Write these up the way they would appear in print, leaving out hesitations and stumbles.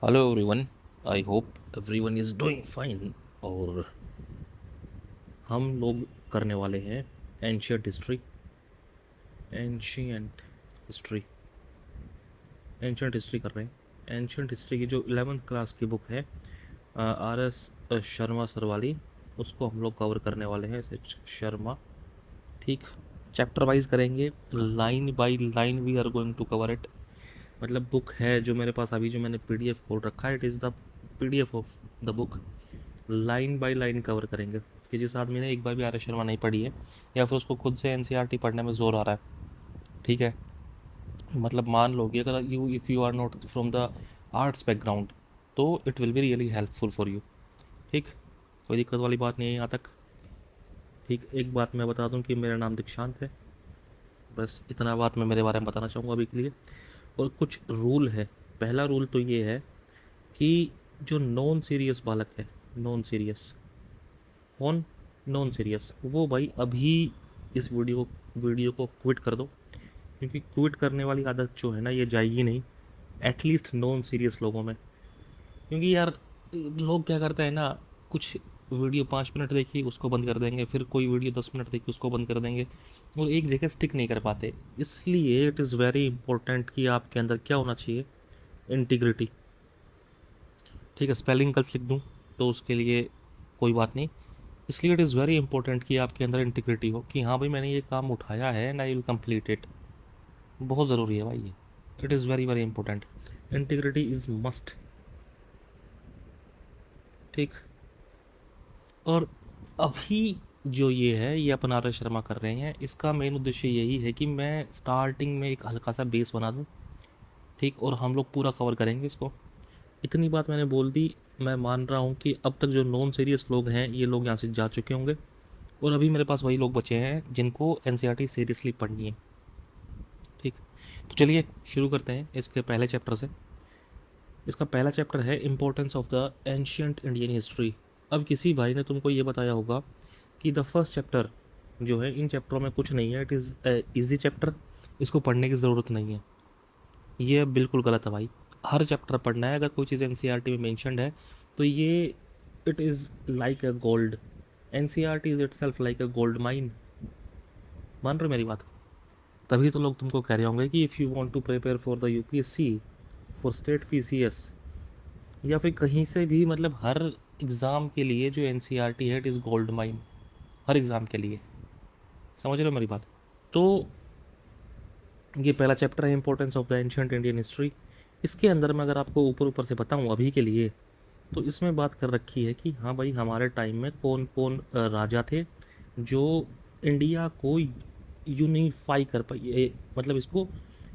Hello everyone. I hope everyone is doing fine. और हम लोग करने वाले हैं ancient history. Ancient history ancient history कर रहे हैं। एंशियंट हिस्ट्री की जो 11th क्लास की बुक है, आर एस शर्मा सर वाली, उसको हम लोग कवर करने वाले हैं। शर्मा, ठीक। चैप्टर वाइज करेंगे, line by line we are going to cover it. मतलब बुक है जो मेरे पास अभी, जो मैंने पीडीएफ खोल रखा है, it is the PDF of the book. Line by line cover करेंगे कि जिस आदमी ने एक बार भी आर एस शर्मा नहीं पढ़ी है, या फिर उसको खुद से एनसीईआरटी पढ़ने में ज़ोर आ रहा है, ठीक है। मतलब मान लो कि अगर if you are not from the arts background, तो it will be really helpful for you, ठीक। कोई दिक्कत वाली बात नहीं है यहाँ तक, ठीक। एक बात मैं बता दूँ कि मेरा नाम दीक्षांत है, बस इतना बात मैं मेरे बारे में बताना चाहूँगा अभी के लिए। और कुछ रूल है। पहला रूल तो ये है कि जो नॉन सीरियस बालक है, नॉन सीरियस, कौन, नॉन सीरियस, वो भाई अभी इस वीडियो को क्विट कर दो, क्योंकि क्विट करने वाली आदत जो है ना, ये जाएगी नहीं एटलीस्ट नॉन सीरियस लोगों में। क्योंकि यार, लोग क्या करते हैं ना, कुछ वीडियो 5 मिनट देखी उसको बंद कर देंगे, फिर कोई वीडियो 10 मिनट देखी उसको बंद कर देंगे, और एक जगह स्टिक नहीं कर पाते। इसलिए इट इज़ वेरी इंपॉर्टेंट कि आपके अंदर क्या होना चाहिए, इंटीग्रिटी, ठीक है। स्पेलिंग गलत लिख दूँ तो उसके लिए कोई बात नहीं। इसलिए इट इज़ वेरी इंपॉर्टेंट कि आपके अंदर इंटीग्रिटी हो, कि हाँ भाई मैंने ये काम उठाया है and I will complete it. बहुत ज़रूरी है भाई ये। It is very very important. Integrity is must, ठीक। और अभी जो ये है, ये अपन आर एस शर्मा कर रहे हैं, इसका मेन उद्देश्य यही है कि मैं स्टार्टिंग में एक हल्का सा बेस बना दूँ, ठीक। और हम लोग पूरा कवर करेंगे इसको। इतनी बात मैंने बोल दी। मैं मान रहा हूँ कि अब तक जो नॉन सीरियस लोग हैं, ये लोग यहाँ से जा चुके होंगे, और अभी मेरे पास वही लोग बचे हैं जिनको एनसीईआरटी सीरियसली पढ़नी है, ठीक। तो चलिए शुरू करते हैं इसके पहले चैप्टर से। इसका पहला चैप्टर है importance of the ancient Indian history. अब किसी भाई ने तुमको ये बताया होगा कि द फर्स्ट चैप्टर जो है, इन चैप्टरों में कुछ नहीं है, इट इज़ ईजी चैप्टर, इसको पढ़ने की ज़रूरत नहीं है। ये बिल्कुल गलत है भाई। हर चैप्टर पढ़ना है। अगर कोई चीज़ एनसीईआरटी में मेंशन्ड है तो ये, it is like a gold. NCERT is it self like a gold mine. मान रहे हो मेरी बात? तभी तो लोग तुमको कह रहे होंगे कि if you want to prepare for the UPSC, for state PCS, या फिर कहीं से भी, मतलब हर एग्ज़ाम के लिए जो एनसीईआरटी है, it is gold mine, her exam के लिए। समझ रहे हो मेरी बात? तो ये पहला चैप्टर है importance of the ancient Indian history. इसके अंदर मैं अगर आपको ऊपर ऊपर से बताऊं अभी के लिए, तो इसमें बात कर रखी है कि हाँ भाई, हमारे टाइम में कौन कौन राजा थे जो इंडिया को यूनिफाई कर पाए, मतलब इसको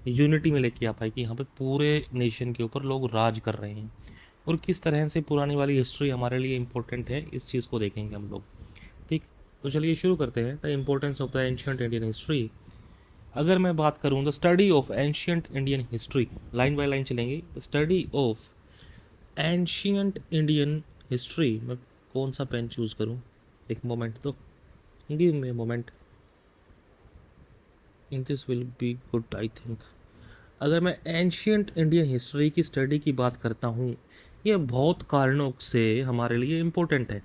यूनिटी में लेके आ पाए, कि यहाँ पे पूरे नेशन के ऊपर लोग राज कर रहे हैं। और किस तरह से पुरानी वाली हिस्ट्री हमारे लिए इम्पोर्टेंट है, इस चीज़ को देखेंगे हम लोग, ठीक। तो चलिए शुरू करते हैं the importance of the ancient Indian history. अगर मैं बात करूं the study of ancient Indian history, line by line चलेंगे। The study of ancient Indian history, मैं कौन सा पेन चूज़ करूं, एक मोमेंट, तो give me moment, in this will be good I think. अगर मैं एंशियंट इंडियन हिस्ट्री की स्टडी की बात करता हूँ, ये बहुत कारणों से हमारे लिए इम्पोर्टेंट है,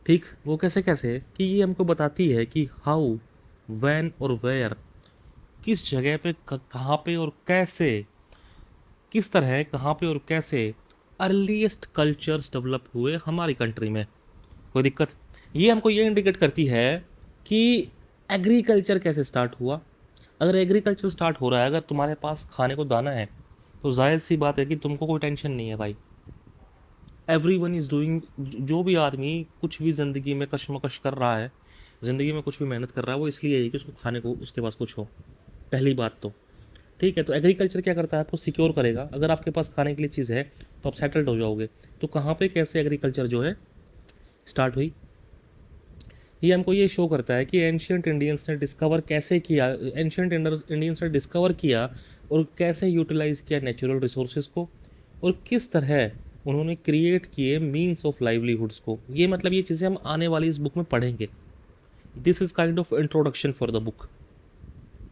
ठीक। वो कैसे कैसे, कि ये हमको बताती है कि हाउ, व्हेन और वेयर, किस जगह पे, कहाँ पे और कैसे, किस तरह, कहाँ पे और कैसे अर्लीस्ट कल्चर्स डेवलप हुए हमारी कंट्री में। कोई दिक्कत? ये हमको ये इंडिकेट करती है कि एग्रीकल्चर कैसे स्टार्ट हुआ। अगर एग्रीकल्चर स्टार्ट हो रहा है, अगर तुम्हारे पास खाने को दाना है, तो जाहिर सी बात है कि तुमको कोई टेंशन नहीं है भाई। एवरी वन इज़ डूइंग, जो भी आदमी कुछ भी ज़िंदगी में कशमकश कर रहा है, ज़िंदगी में कुछ भी मेहनत कर रहा है, वो इसलिए है कि उसको खाने को, उसके पास कुछ हो। पहली बात तो, ठीक है। तो एग्रीकल्चर क्या करता है, आपको सिक्योर करेगा। अगर आपके पास खाने के लिए चीज़ है तो आप सेटल्ड हो जाओगे। तो कहाँ पे कैसे एग्रीकल्चर जो है स्टार्ट हुई, ये हमको ये शो करता है कि एंशियंट इंडियंस ने डिस्कवर कैसे किया, एंशियंट इंडियंस ने डिस्कवर किया और कैसे यूटिलाइज किया नेचुरल रिसोर्सेज को, और किस तरह उन्होंने क्रिएट किए मीन्स ऑफ लाइवलीहुड्स को। ये मतलब ये चीज़ें हम आने वाली इस बुक में पढ़ेंगे। This is kind of introduction for the book.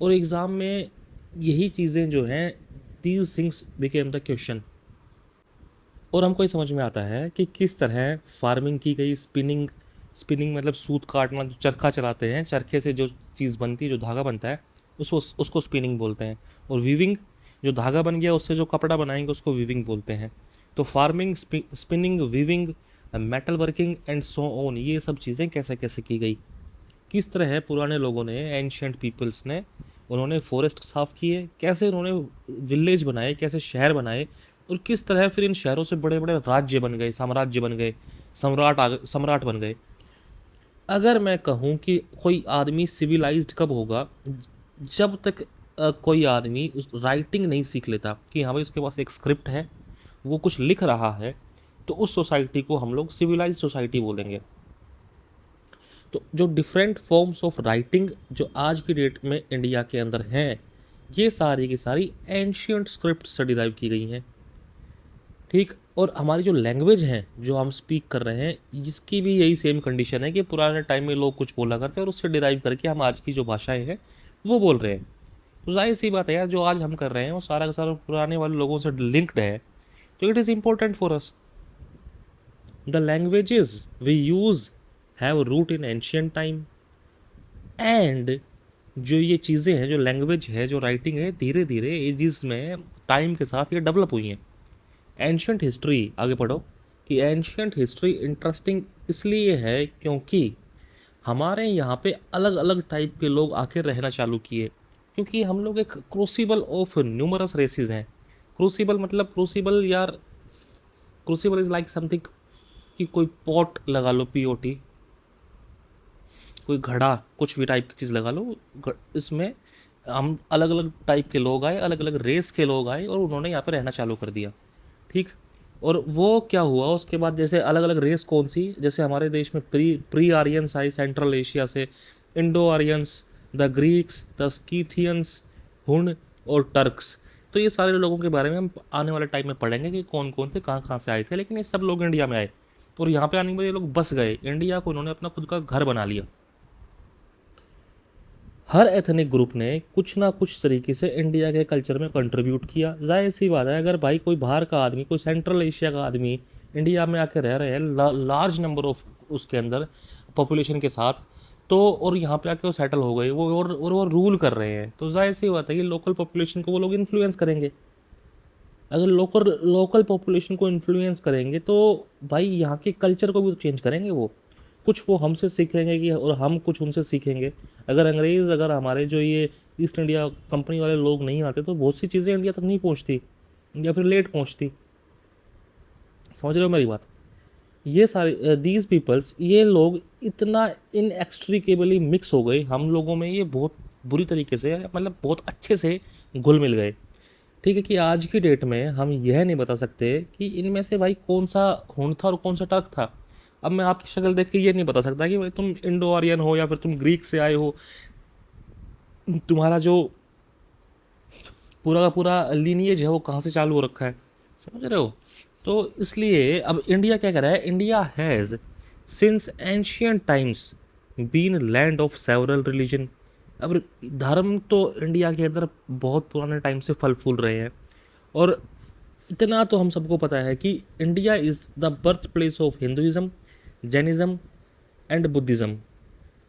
और एग्ज़ाम में यही चीज़ें जो हैं, these things became the question. और हमको ये समझ में आता है कि किस तरह फार्मिंग की गई, स्पिनिंग, स्पिनिंग मतलब सूत काटना, जो चरखा चलाते हैं, चरखे से जो चीज़ बनती है, जो धागा बनता है, उसको स्पिनिंग बोलते हैं। और वीविंग, जो धागा बन गया उससे जो कपड़ा बनाएंगे उसको वीविंग बोलते हैं। तो farming, spinning, weaving, metal working and so on, ये सब चीज़ें कैसे कैसे की गई, किस तरह है पुराने लोगों ने, एंशियंट पीपल्स ने, उन्होंने फॉरेस्ट साफ किए, कैसे उन्होंने विलेज बनाए, कैसे शहर बनाए, और किस तरह फिर इन शहरों से बड़े बड़े राज्य बन गए, साम्राज्य बन गए, सम्राट बन गए। अगर मैं कहूँ कि कोई आदमी सिविलाइज्ड कब होगा, जब तक कोई आदमी उस राइटिंग नहीं सीख लेता कि हाँ भाई उसके पास एक स्क्रिप्ट है, वो कुछ लिख रहा है, तो उस सोसाइटी को हम लोग सिविलाइज सोसाइटी बोलेंगे। तो जो डिफरेंट फॉर्म्स ऑफ राइटिंग जो आज की डेट में इंडिया के अंदर हैं, ये सारी की सारी एंशियंट स्क्रिप्ट से डिराइव की गई हैं। ठीक, और हमारी जो लैंग्वेज है जो हम स्पीक कर रहे हैं, इसकी भी यही सेम कंडीशन है कि पुराने टाइम में लोग कुछ बोला करते हैं और उससे डिराइव करके हम आज की जो भाषाएं हैं वो बोल रहे हैं। तो जाहिर सी बात है यार, जो आज हम कर रहे हैं वो सारा का सारा पुराने वाले लोगों से लिंक्ड है, तो it is important for us. The languages we use have root in ancient time, and जो ये चीज़ें हैं, जो लैंग्वेज है, जो राइटिंग है, धीरे धीरे एजिस में, टाइम के साथ ये डेवलप हुई हैं। एंशियंट हिस्ट्री, आगे पढ़ो, कि एंशियंट हिस्ट्री इंटरेस्टिंग इसलिए है क्योंकि हमारे यहाँ पे अलग अलग टाइप के लोग आके रहना चालू किए, क्योंकि हम लोग एक क्रूसिबल ऑफ न्यूमरस रेसिस हैं। क्रूसिबल मतलब, क्रूसिबल यार, क्रूसिबल इज़ लाइक समथिंग, कि कोई पॉट लगा लो, POT, कोई घड़ा, कुछ भी टाइप की चीज़ लगा लो, इसमें हम अलग अलग टाइप के लोग आए, अलग अलग रेस के लोग आए और उन्होंने यहाँ पे रहना चालू कर दिया। ठीक, और वो क्या हुआ उसके बाद, जैसे अलग अलग रेस कौन सी, जैसे हमारे देश में प्री प्री आर्यंस आई सेंट्रल एशिया से, Indo Aryans, the Greeks, the Scythians, हुन और टर्क्स। तो ये सारे लोगों के बारे में हम आने वाले टाइम में पढ़ेंगे कि कौन कौन थे, कहाँ कहाँ से आए थे, लेकिन ये सब लोग इंडिया में आए और यहाँ पे आने के बाद ये लोग बस गए, इंडिया को इन्होंने अपना खुद का घर बना लिया। हर एथनिक ग्रुप ने कुछ ना कुछ तरीके से इंडिया के कल्चर में कंट्रीब्यूट किया। जाहिर सी बात है, अगर भाई कोई बाहर का आदमी, कोई सेंट्रल एशिया का आदमी इंडिया में आके रह रहे हैं, लार्ज नंबर ऑफ उसके अंदर पॉपुलेशन के साथ, तो और यहाँ पे आके वो सेटल हो गए, वो और वो रूल कर रहे हैं, तो जाहिर सी बात है कि लोकल पॉपुलेशन को वो लोग इन्फ्लुएंस करेंगे। अगर लोकल लोकल पॉपुलेशन को इन्फ्लुएंस करेंगे तो भाई यहाँ के कल्चर को भी तो चेंज करेंगे वो, कुछ वो हमसे सीखेंगे कि, और हम कुछ उनसे सीखेंगे। अगर अंग्रेज़, अगर हमारे जो ये ईस्ट इंडिया कंपनी वाले लोग नहीं आते तो बहुत सी चीज़ें इंडिया तक नहीं पहुँचती या फिर लेट पहुँचती। समझ रहे हो मेरी बात? ये सारे दीज पीपल्स, ये लोग इतना इनएक्सट्रिकेबली मिक्स हो गए हम लोगों में, ये बहुत बुरी तरीके से, मतलब बहुत अच्छे से घुल मिल गए। ठीक है, कि आज की डेट में हम यह नहीं बता सकते कि इनमें से भाई कौन सा हुन था और कौन सा टर्क था। अब मैं आपकी शक्ल देख के ये नहीं बता सकता कि भाई तुम इंडो आर्यन हो या फिर तुम ग्रीक से आए हो, तुम्हारा जो पूरा का पूरा लीनिएज है वो कहाँ से चालू हो रखा है। समझ रहे हो? तो इसलिए अब इंडिया क्या कर रहा है, India has since ancient times been land of several religion. अब धर्म तो इंडिया के अंदर बहुत पुराने टाइम से फल फूल रहे हैं, और इतना तो हम सबको पता है कि India is the birth place of Hinduism, Jainism and Buddhism.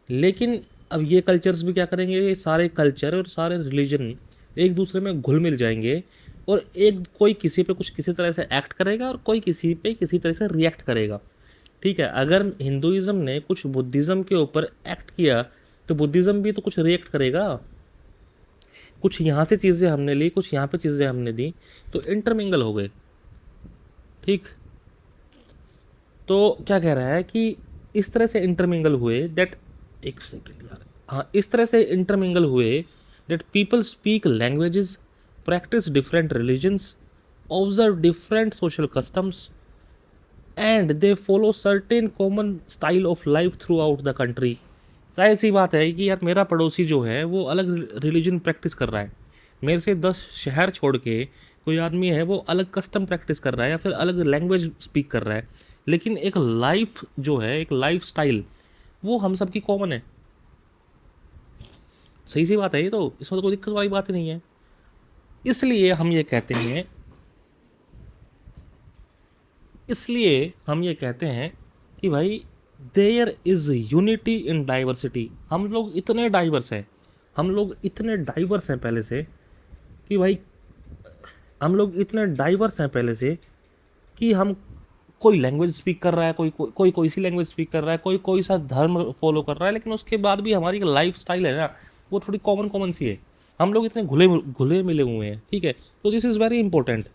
लेकिन अब ये कल्चर्स भी क्या करेंगे, ये सारे कल्चर और सारे रिलीजन एक दूसरे में घुल मिल जाएंगे, और एक कोई किसी पे कुछ किसी तरह से एक्ट करेगा और कोई किसी पे किसी तरह से रिएक्ट करेगा। ठीक है, अगर हिंदुइज्म ने कुछ बुद्धिज़्म के ऊपर एक्ट किया तो बुद्धिज़्म भी तो कुछ रिएक्ट करेगा। कुछ यहाँ से चीज़ें हमने ली, कुछ यहाँ पे चीज़ें हमने दी, तो इंटरमिंगल हो गए। ठीक, तो क्या कह रहा है कि इस तरह से इंटरमिंगल हुए दैट, एक सेकेंड यार, हाँ, इस तरह से इंटरमिंगल हुए that people speak languages, practice different religions, observe different social customs, and they follow certain common style of life through out the country. जाहिर सी बात है कि यार मेरा पड़ोसी जो है वो अलग रिलीजन प्रैक्टिस कर रहा है, मेरे से 10 शहर छोड़ के कोई आदमी है वो अलग कस्टम प्रैक्टिस कर रहा है या फिर अलग लैंग्वेज स्पीक कर रहा है, लेकिन एक लाइफ जो है, एक लाइफ स्टाइल, वो हम सब की कॉमन है। सही सी बात है ये, तो इसमें तो कोई दिक्कत वाली बात ही नहीं है। इसलिए हम ये कहते हैं इसलिए हम ये कहते हैं कि भाई there is unity in diversity. हम लोग इतने डाइवर्स हैं, हम लोग इतने डाइवर्स हैं पहले से कि भाई हम लोग इतने डाइवर्स हैं पहले से कि हम कोई लैंग्वेज स्पीक कर रहा है, कोई सी लैंग्वेज स्पीक कर रहा है, कोई सा धर्म फॉलो कर रहा है, लेकिन उसके बाद भी हमारी लाइफ स्टाइल है ना, वो थोड़ी कॉमन कॉमन सी है। हम लोग इतने घुले घुले मिले हुए हैं, ठीक है। तो दिस इज़ वेरी इंपॉर्टेंट।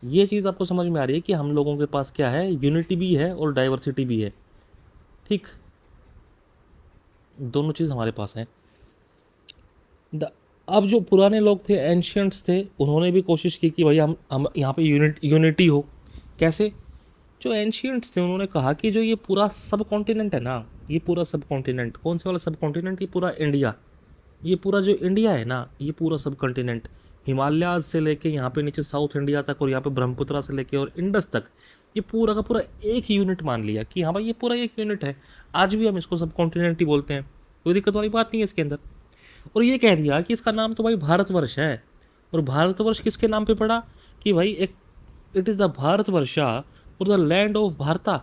ये चीज़ आपको समझ में आ रही है कि हम लोगों के पास क्या है, यूनिटी भी है और डाइवर्सिटी भी है, ठीक। दोनों चीज़ हमारे पास है। अब जो पुराने लोग थे, एंशियंट्स थे, उन्होंने भी कोशिश की कि भाई हम यहाँ पे यूनिटी हो। कैसे? जो एंशियंट्स थे उन्होंने कहा कि जो ये पूरा सब कॉन्टिनेंट है ना, ये पूरा सब कॉन्टिनेंट, कौन से वाला सब कॉन्टिनेंट? ये पूरा इंडिया, ये पूरा जो इंडिया है ना, ये पूरा सब कॉन्टिनेंट, हिमालयाज से लेके यहाँ पे नीचे साउथ इंडिया तक और यहाँ पे ब्रह्मपुत्रा से लेके और इंडस तक, ये पूरा का पूरा एक यूनिट मान लिया कि हाँ भाई ये पूरा एक यूनिट है। आज भी हम इसको सब कॉन्टिनेंट ही बोलते हैं, कोई दिक्कत वाली बात नहीं है इसके अंदर। और ये कह दिया कि इसका नाम तो भाई भारतवर्ष है। और भारतवर्ष किसके नाम पे पड़ा? कि भाई एक इट इज़ द भारतवर्षा और द लैंड ऑफ भारता।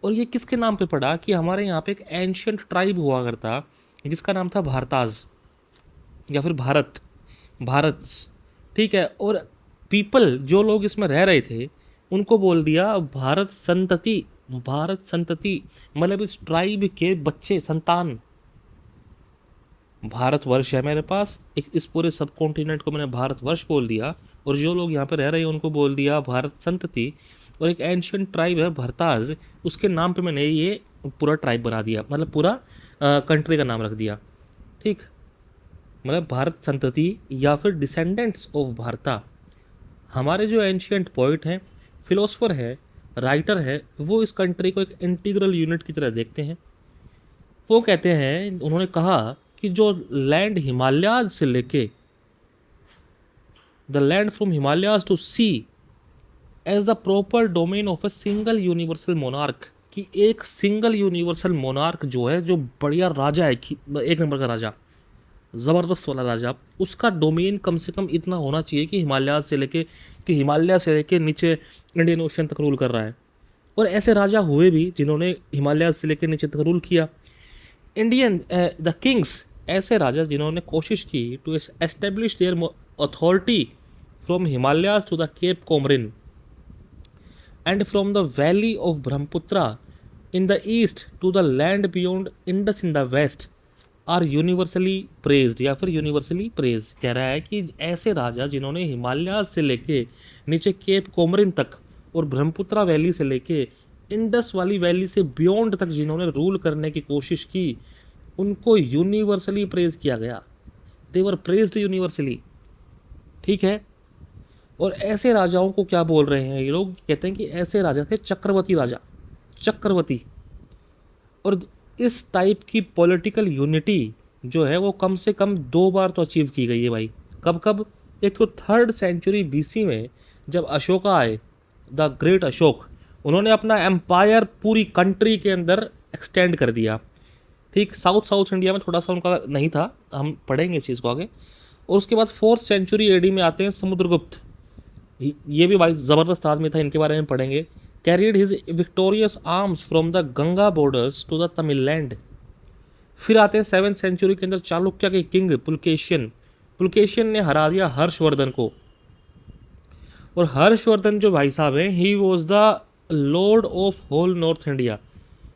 और ये किसके नाम पे पड़ा? कि हमारे यहाँ पे एक एंशियंट ट्राइब हुआ करता जिसका नाम था भारताज या फिर भारत, ठीक है। और पीपल, जो लोग इसमें रह रहे थे, उनको बोल दिया भारत संतति। भारत संतति मतलब इस ट्राइब के बच्चे, संतान। भारतवर्ष है मेरे पास, एक इस पूरे सब कॉन्टिनेंट को मैंने भारतवर्ष बोल दिया, और जो लोग यहाँ पे रह रहे हैं उनको बोल दिया भारत संतति। और एक एंशियंट ट्राइब है भरताज, उसके नाम पे मैंने ये पूरा ट्राइब बना दिया, मतलब पूरा कंट्री का नाम रख दिया, ठीक। मतलब भारत संतति या फिर डिसेंडेंट्स ऑफ भारता। हमारे जो एंशियंट पोइट हैं, फिलोसफर है, राइटर है, वो इस कंट्री को एक इंटीग्रल यूनिट की तरह देखते हैं। वो कहते हैं, उन्होंने कहा कि जो लैंड हिमालयाज से लेके, the land from Himalayas to sea as the proper domain of a single universal monarch, कि एक सिंगल यूनिवर्सल मोनार्क जो है, जो बढ़िया राजा है, एक नंबर का राजा, ज़बरदस्त वाला राजा, उसका डोमेन कम से कम इतना होना चाहिए कि हिमालय से लेके नीचे इंडियन ओशन तक रूल कर रहा है। और ऐसे राजा हुए भी जिन्होंने हिमालय से लेकर नीचे तक रूल किया। द किंग्स, ऐसे राजा जिन्होंने कोशिश की to establish their authority from Himalayas to the Cape Comorin and from the valley of Brahmaputra in the east to the land beyond Indus in the west, are universally praised, या फिर यूनिवर्सली प्रेज। कह रहा है कि ऐसे राजा जिन्होंने हिमालयाज से लेके नीचे केप कोमरिन तक और ब्रह्मपुत्रा वैली से लेके इंडस वाली वैली से बियॉन्ड तक जिन्होंने रूल करने की कोशिश की, उनको यूनिवर्सली प्रेज किया गया। दे वर प्रेज्ड यूनिवर्सली, ठीक है। और ऐसे राजाओं को क्या बोल रहे हैं ये लोग? कहते हैं कि ऐसे राजा थे चक्रवर्ती राजा, चक्रवर्ती। और इस टाइप की पॉलिटिकल यूनिटी जो है वो कम से कम 2 बार तो अचीव की गई है भाई। कब कब? एक तो 3rd सेंचुरी BC में, जब अशोका आए, द ग्रेट अशोक, उन्होंने अपना एम्पायर पूरी कंट्री के अंदर एक्सटेंड कर दिया, ठीक। साउथ इंडिया में थोड़ा सा उनका नहीं था, हम पढ़ेंगे इस चीज़ को आगे। और उसके बाद 4th सेंचुरी AD में आते हैं समुद्रगुप्त, ये भी भाई ज़बरदस्त आदमी था, इनके बारे में पढ़ेंगे। Carried his victorious arms from the Ganga borders to the Tamil land. फिर आते हैं 7th सेंचुरी के अंदर चालुक्य के किंग पुलकेशियन ने हरा दिया हर्षवर्धन को। और हर्षवर्धन जो भाई साहब हैं, he was the lord of whole north India.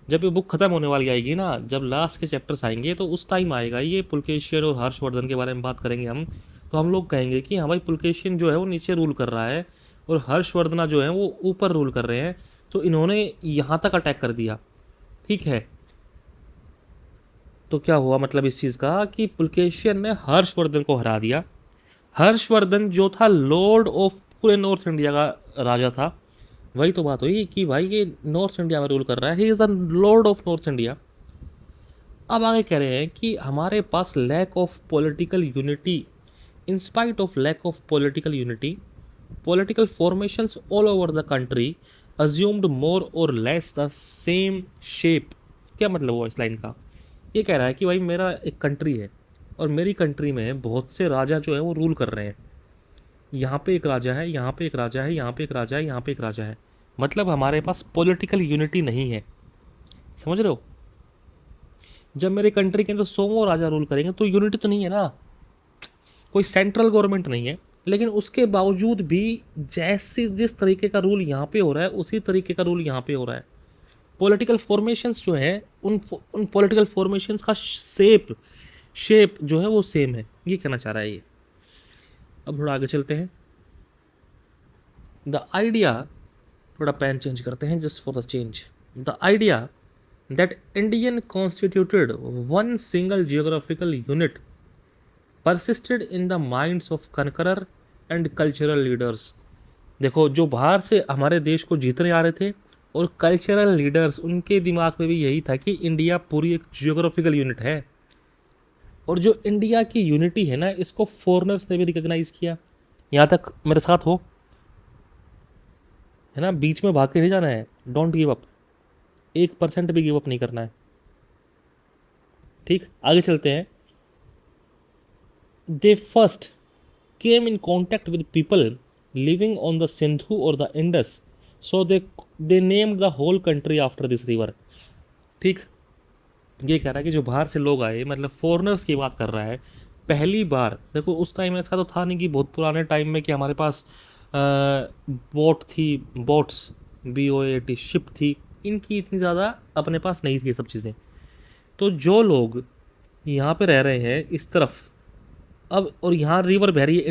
जब ये बुक खत्म होने वाली आएगी ना, जब लास्ट के चैप्टर्स आएंगे, तो उस टाइम आएगा ये पुलकेशियन और हर्षवर्धन के बारे में बात करेंगे हम। तो हम लोग कहेंगे कि हाँ भाई, पुलकेशियन जो है वो नीचे रूल कर रहा है और हर्षवर्धना जो है वो ऊपर रूल कर रहे हैं। तो इन्होंने यहाँ तक अटैक कर दिया, ठीक है। तो क्या हुआ मतलब इस चीज़ का कि पुलकेशियन ने हर्षवर्धन को हरा दिया। हर्षवर्धन जो था लॉर्ड ऑफ पूरे नॉर्थ इंडिया का राजा था। वही तो बात हुई कि भाई ये नॉर्थ इंडिया में रूल कर रहा है, he is the lord of north India. अब आगे कह रहे हैं कि हमारे पास lack of political unity, in spite of lack of political unity, political formations all over the country assumed more or less the same shape। क्या मतलब हुआ इस लाइन का? ये कह रहा है कि भाई मेरा एक कंट्री है और मेरी कंट्री में बहुत से राजा जो है वो रूल कर रहे हैं। यहाँ पे एक राजा है, यहाँ पे एक राजा है, यहाँ पे एक राजा है, यहाँ पे एक राजा है। मतलब हमारे पास पॉलिटिकल यूनिटी नहीं है, समझ रहे हो। जब मेरे कंट्री के अंदर 100 राजा रूल करेंगे तो यूनिटी तो नहीं है ना, कोई सेंट्रल गवर्नमेंट नहीं है। लेकिन उसके बावजूद भी जैसे जिस तरीके का रूल यहाँ पे हो रहा है उसी तरीके का रूल यहाँ पे हो रहा है। पॉलिटिकल फॉर्मेशंस जो है उन पॉलिटिकल फॉर्मेशंस का शेप जो है वो सेम है, ये कहना चाह रहा है ये। अब थोड़ा आगे चलते हैं। द आइडिया, थोड़ा पेन चेंज करते हैं just for the change. The idea that Indian constituted one single geographical unit persisted in the minds of conqueror and cultural leaders। देखो, जो बाहर से हमारे देश को जीतने आ रहे थे और कल्चरल लीडर्स, उनके दिमाग में भी यही था कि इंडिया पूरी एक जियोग्राफिकल यूनिट है। और जो इंडिया की यूनिटी है ना, इसको फॉरेनर्स ने भी रिकॉग्नाइज किया। यहाँ तक मेरे साथ हो, है ना, बीच में भाग के नहीं जाना है, डोंट गिव अप, 1% भी गिव अप नहीं करना है। ठीक, आगे चलते हैं। They first came in contact with people living on the Sindhu or the Indus, so they named the whole country after this river। ठीक, ये कह रहा है कि जो बाहर से लोग आए, मतलब फॉरेनर्स की बात कर रहा है। पहली बार देखो, उस टाइम ऐसा तो था नहीं कि बहुत पुराने टाइम में कि हमारे पास बोट थी, बोट्स, BOAT, शिप थी, इनकी इतनी ज़्यादा अपने पास नहीं थी ये सब चीज़ें। तो जो लोग यहाँ पे रह रहे हैं इस तरफ, अब, और यहाँ रिवर बह रही है,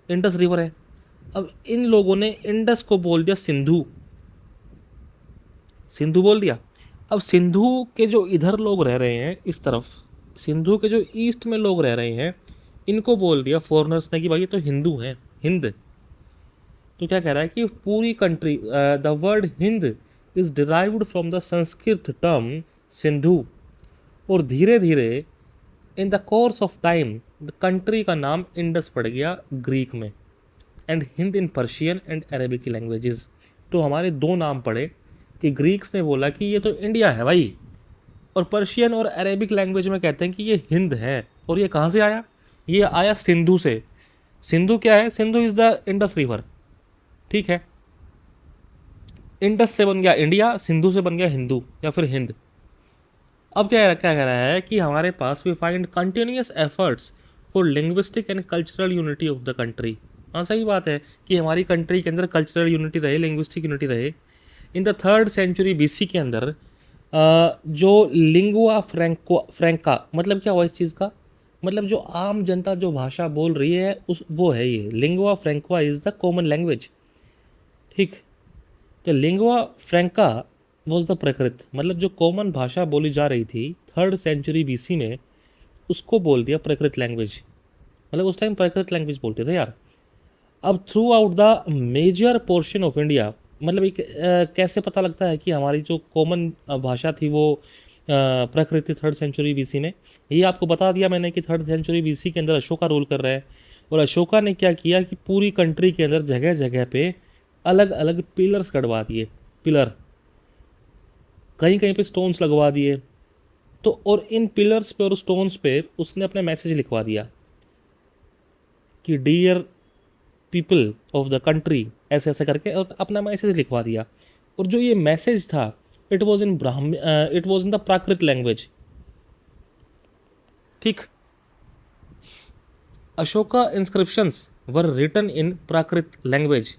इंडस रिवर है। अब इन लोगों ने इंडस को बोल दिया सिंधु, सिंधु बोल दिया। अब सिंधु के जो इधर लोग रह रहे हैं इस तरफ, सिंधु के जो ईस्ट में लोग रह रहे हैं, इनको बोल दिया फॉरेनर्स ने कि भाई ये तो हिंदू हैं, हिंद। तो क्या कह रहा है कि पूरी country, the word Hind is derived from the Sanskrit term Sindhu. और धीरे धीरे in the course of time the country का नाम इंडस पड़ गया ग्रीक में, and Hind in Persian and Arabic की लैंग्वेजेस। तो हमारे दो नाम पड़े कि ग्रीक्स ने बोला कि ये तो इंडिया है भाई, और पर्शियन और अरेबिक लैंग्वेज में कहते हैं कि ये हिंद है। और ये कहाँ से आया? ये आया सिंधु से। सिंधु क्या है? Sindhu is the Indus river. ठीक है, इंडस से बन गया इंडिया, सिंधु से बन गया हिंदू या फिर हिंद। अब क्या कह रहा है कि हमारे पास we find continuous efforts for linguistic and cultural unity of the country. हाँ, सही बात है कि हमारी कंट्री के अंदर कल्चरल यूनिटी रहे, लिंग्विस्टिक यूनिटी रहे। In the 3rd century BC के अंदर जो लिंगुआ फ्रैंका, मतलब क्या हुआ इस चीज़ का? मतलब जो आम जनता जो भाषा बोल रही है उस वो है ये lingua फ्रैंका is the common language. ठीक, तो लिंगुआ फ्रैंका वॉज द प्रकृत, मतलब जो कॉमन भाषा बोली जा रही थी 3rd सेंचुरी BC में, उसको बोल दिया प्रकृत लैंग्वेज। मतलब उस टाइम प्रकृत लैंग्वेज बोलते थे यार। अब throughout the major portion of India, मतलब एक कैसे पता लगता है कि हमारी जो कॉमन भाषा थी वो प्रकृत थी 3rd सेंचुरी BC में? ये आपको बता दिया मैंने कि 3rd सेंचुरी BC के अंदर अशोका रूल कर रहा है। और अशोका ने क्या किया कि पूरी कंट्री के अंदर जगह जगह पे अलग अलग पिलर्स गड़वा दिए, पिलर, कहीं कहीं पे स्टोन्स लगवा दिए। तो और इन पिलर्स पे और स्टोन्स पे उसने अपना मैसेज लिखवा दिया कि dear people of the country, ऐसे ऐसे करके, और अपना मैसेज लिखवा दिया। और जो ये मैसेज था it was in the Prakrit language. ठीक, Ashoka inscriptions were written in Prakrit language.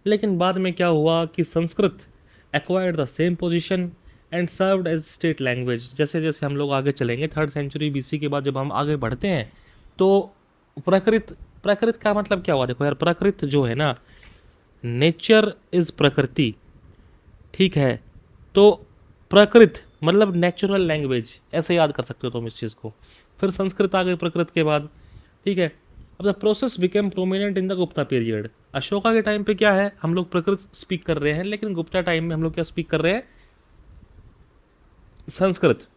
लेकिन बाद में क्या हुआ कि Sanskrit acquired the same position and served as state language. जैसे जैसे हम लोग आगे चलेंगे 3rd सेंचुरी BC के बाद जब हम आगे बढ़ते हैं तो प्रकृत का मतलब क्या हुआ? देखो यार, प्रकृत जो है ना, नेचर इज प्रकृति। ठीक है, तो प्रकृत मतलब नेचुरल लैंग्वेज, ऐसे याद कर सकते हो तुम इस चीज़ को। फिर संस्कृत आ गई प्रकृत के बाद। ठीक है, अब the process became prominent in the Gupta period. Ashoka के टाइम पे क्या है, हम लोग प्रकृत स्पीक कर रहे हैं, लेकिन गुप्ता टाइम में हम लोग क्या स्पीक कर रहे हैं? संस्कृत।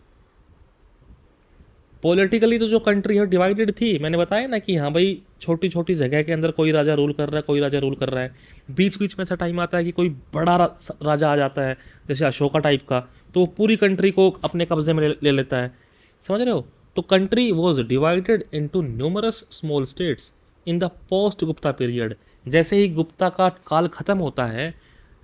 पॉलिटिकली तो जो कंट्री है डिवाइडेड थी, मैंने बताया ना कि हाँ भाई छोटी छोटी जगह के अंदर कोई राजा रूल कर रहा है, कोई राजा रूल कर रहा है। बीच बीच में ऐसा टाइम आता है कि कोई बड़ा राजा आ जाता है, जैसे अशोका टाइप का, तो वो पूरी कंट्री को अपने कब्जे में ले लेता है। समझ रहे हो? तो country was divided into numerous small states in the post Gupta period. जैसे ही गुप्ता का काल खत्म होता है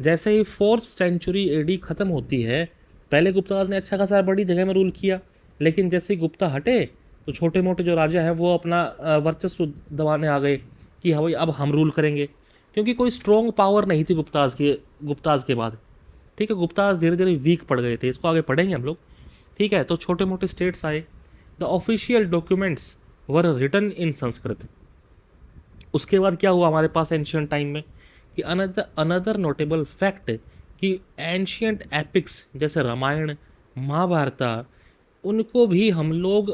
जैसे ही 4th सेंचुरी एडी ख़त्म होती है, पहले गुप्ताज ने अच्छा खासा बड़ी जगह में रूल किया, लेकिन जैसे ही गुप्ता हटे तो छोटे मोटे जो राजा हैं वो अपना वर्चस्व दबाने आ गए कि हाँ भाई अब हम रूल करेंगे, क्योंकि कोई स्ट्रॉन्ग पावर नहीं थी गुप्ताज के बाद। ठीक है, गुप्ताज धीरे धीरे वीक पड़ गए थे, इसको आगे पढ़ेंगे हम लोग। ठीक है, तो छोटे मोटे स्टेट्स आए। The official documents were written in Sanskrit. उसके बाद क्या हुआ हमारे पास एंशियंट टाइम में कि अनदर नोटेबल फैक्ट कि एंशियंट एपिक्स जैसे रामायण महाभारत, उनको भी हम लोग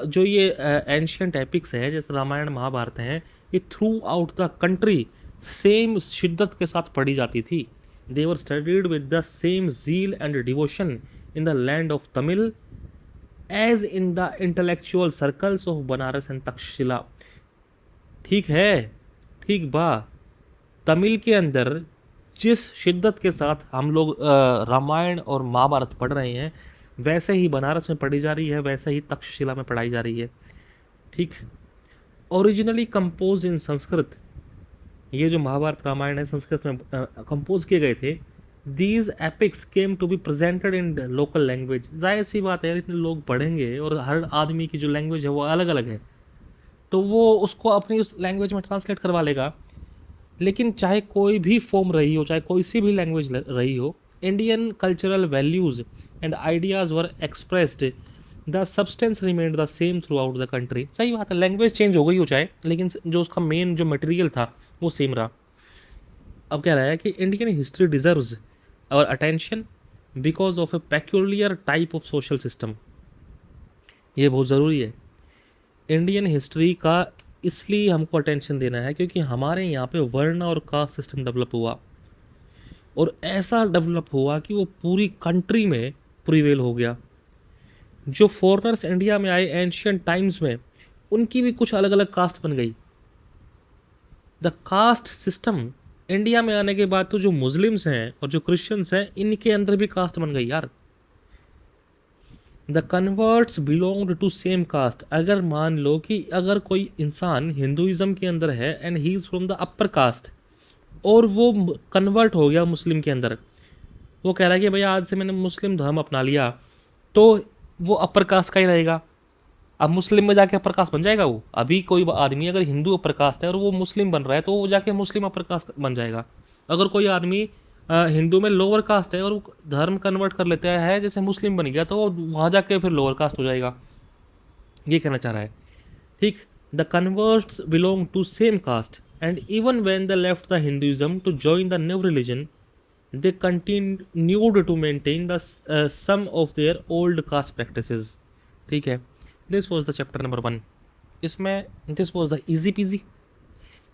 जो ये एंशियंट एपिक्स है जैसे रामायण महाभारत हैं, ये throughout the country same शिद्दत के साथ पढ़ी जाती थी। They were studied with the same zeal and devotion in the land of Tamil as in the intellectual circles of Banaras and Takshashila. ठीक है, ठीक बा, तमिल के अंदर जिस शिद्दत के साथ हम लोग रामायण और महाभारत पढ़ रहे हैं, वैसे ही बनारस में पढ़ी जा रही है, वैसे ही तक्षशिला में पढ़ाई जा रही है। ठीक, ओरिजिनली कंपोज इन संस्कृत, ये जो महाभारत रामायण है संस्कृत में कंपोज किए गए थे। These epics came to be presented in local language. जाहिर सी बात है, इतने लोग पढ़ेंगे और हर आदमी की जो लैंग्वेज है वो अलग अलग है, तो वो उसको अपनी उस लैंग्वेज में ट्रांसलेट करवा लेगा। लेकिन चाहे कोई भी फॉर्म रही हो, चाहे कोई सी भी लैंग्वेज रही हो, Indian cultural values and ideas were expressed, the substance remained the same through out the country. सही बात है, लैंग्वेज चेंज हो गई हो चाहे, लेकिन जो उसका मेन जो मटेरियल था वो सेम रहा। अब कह रहा है कि Indian history deserves our attention because of a peculiar type of social system. ये बहुत ज़रूरी है, इंडियन हिस्ट्री का इसलिए हमको अटेंशन देना है क्योंकि हमारे यहाँ पे वर्ण और कास्ट सिस्टम डेवलप हुआ, और ऐसा डेवलप हुआ कि वो पूरी कंट्री में प्रिवेल हो गया। जो फॉरेनर्स इंडिया में आए एंशियंट टाइम्स में, उनकी भी कुछ अलग अलग कास्ट बन गई। द कास्ट सिस्टम इंडिया में आने के बाद तो जो मुस्लिम्स हैं और जो क्रिश्चियंस हैं, इनके अंदर भी कास्ट बन गई यार। The converts belonged to same caste. अगर मान लो कि अगर कोई इंसान हिंदुइज्म के अंदर है and he is from the upper caste, और वो कन्वर्ट हो गया मुस्लिम के अंदर, वो कह रहा है कि भैया आज से मैंने मुस्लिम धर्म अपना लिया, तो वो अपर कास्ट का ही रहेगा। अब मुस्लिम में जाके अपर कास्ट बन जाएगा वो। अभी कोई आदमी अगर हिंदू अपर कास्ट है और वो मुस्लिम बन रहा है, तो वो जाके मुस्लिम अपर कास्ट बन जाएगा। अगर कोई आदमी हिंदू में लोअर कास्ट है और वो धर्म कन्वर्ट कर लेता है जैसे मुस्लिम बन गया, तो वो वहाँ जाके फिर लोअर कास्ट हो जाएगा। ये कहना चाह रहा है। ठीक, the converts belong to same caste and even when they left the Hinduism to join the new religion, they continued to maintain the some of their old caste practices. ठीक है, this was the chapter number 1। इसमें this was the easy peasy.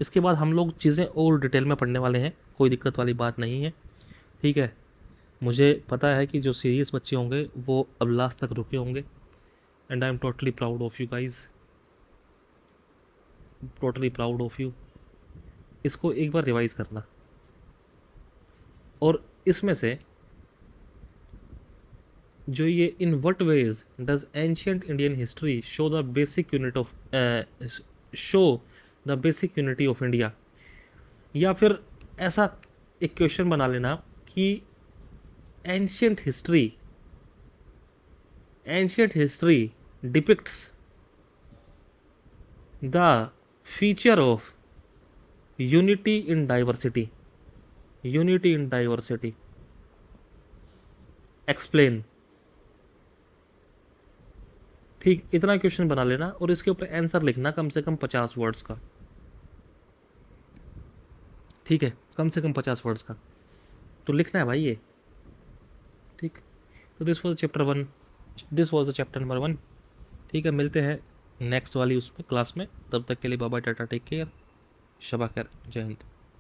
इसके बाद हम लोग चीज़ें और detail में पढ़ने वाले हैं, कोई दिक्कत वाली बात नहीं है। ठीक है, मुझे पता है कि जो सीरियस बच्चे होंगे वो अब लास्ट तक रुके होंगे, and I am totally proud of you guys, totally proud of you. इसको एक बार रिवाइज करना, और इसमें से जो ये in what veg does ancient Indian history show the basic unit of show the basic unity of India, या फिर ऐसा एक क्वेश्चन बना लेना कि ancient history depicts the feature of unity in diversity, explain. ठीक, इतना क्वेश्चन बना लेना और इसके ऊपर आंसर लिखना कम से कम 50 वर्ड्स का। ठीक है, कम से कम 50 वर्ड्स का तो लिखना है भाई ये। ठीक, तो this was chapter 1, this was the chapter number 1। ठीक है, मिलते हैं नेक्स्ट वाली उसमें क्लास में, तब तक के लिए bye bye, ta ta, take care, शबा खैर, जय हिंद।